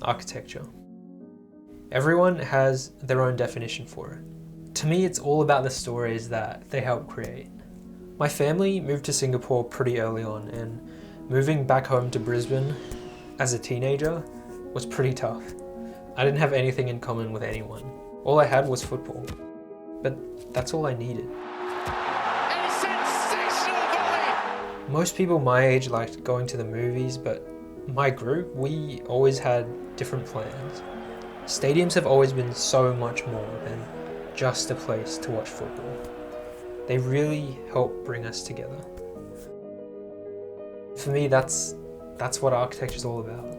architecture. Everyone has their own definition for it. To me, it's all about the stories that they help create. My family moved to Singapore pretty early on, and moving back home to Brisbane as a teenager was pretty tough. I didn't have anything in common with anyone. All I had was football. But that's all I needed. A sensational volley! Most people my age liked going to the movies, but my group, we always had different plans. Stadiums have always been so much more than just a place to watch football. They really help bring us together. For me, that's what architecture is all about.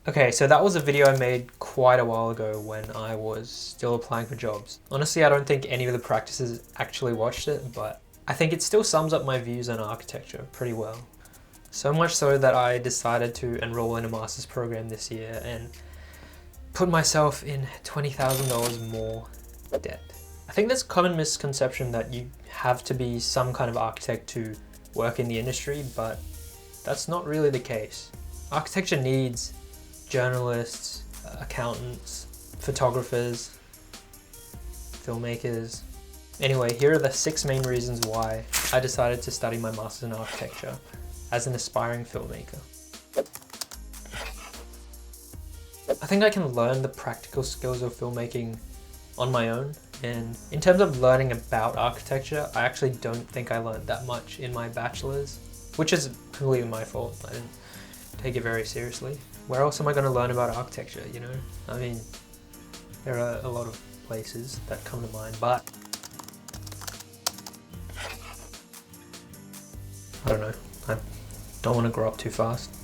Okay, so that was a video I made quite a while ago when I was still applying for jobs. Honestly, I don't think any of the practices actually watched it, but I think it still sums up my views on architecture pretty well. So much so that I decided to enroll in a master's program this year and put myself in $20,000 more debt. I think there's a common misconception that you have to be some kind of architect to work in the industry, but that's not really the case. Architecture needs journalists, accountants, photographers, filmmakers. Anyway, here are the 6 main reasons why I decided to study my master's in architecture as an aspiring filmmaker. I think I can learn the practical skills of filmmaking on my own, and in terms of learning about architecture, I actually don't think I learned that much in my bachelor's, which is completely my fault. I didn't take it very seriously. Where else am I going to learn about architecture, you know? I mean, there are a lot of places that come to mind, but I don't know. I don't want to grow up too fast.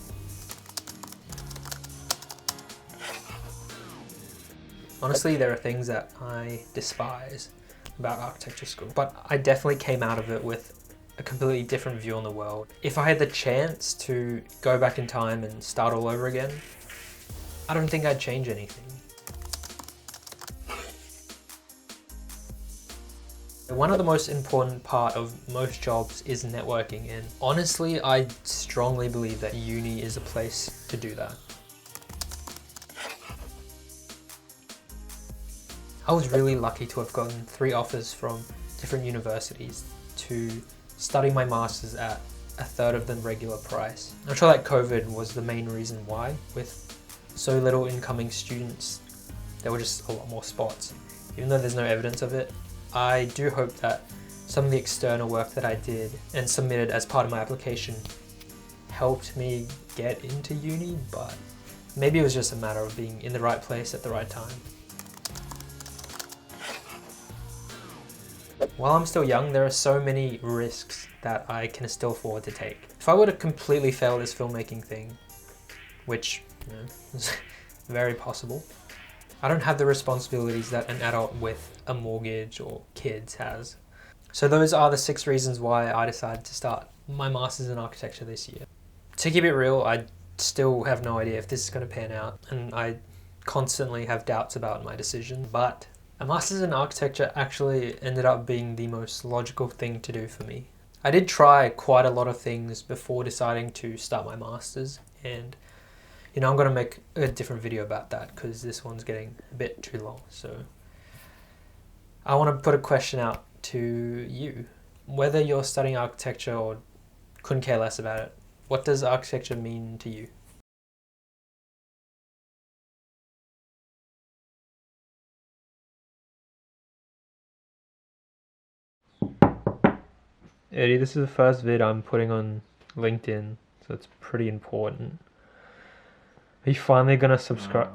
Honestly, there are things that I despise about architecture school, but I definitely came out of it with a completely different view on the world. If I had the chance to go back in time and start all over again, I don't think I'd change anything. One of the most important part of most jobs is networking, and honestly, I strongly believe that uni is a place to do that. I was really lucky to have gotten 3 offers from different universities to study my master's at a third of the regular price. I'm sure that COVID was the main reason why. With so little incoming students, there were just a lot more spots. Even though there's no evidence of it, I do hope that some of the external work that I did and submitted as part of my application helped me get into uni, but maybe it was just a matter of being in the right place at the right time. While I'm still young, there are so many risks that I can still afford to take. If I were to completely fail this filmmaking thing, which is very possible, I don't have the responsibilities that an adult with a mortgage or kids has. So those are the 6 reasons why I decided to start my master's in architecture this year. To keep it real, I still have no idea if this is going to pan out, and I constantly have doubts about my decision, but a master's in architecture actually ended up being the most logical thing to do for me. I did try quite a lot of things before deciding to start my master's, and I'm going to make a different video about that because this one's getting a bit too long. So I want to put a question out to you. Whether you're studying architecture or couldn't care less about it, what does architecture mean to you? Eddie, this is the first vid I'm putting on LinkedIn, so it's pretty important. Are you finally gonna subscribe?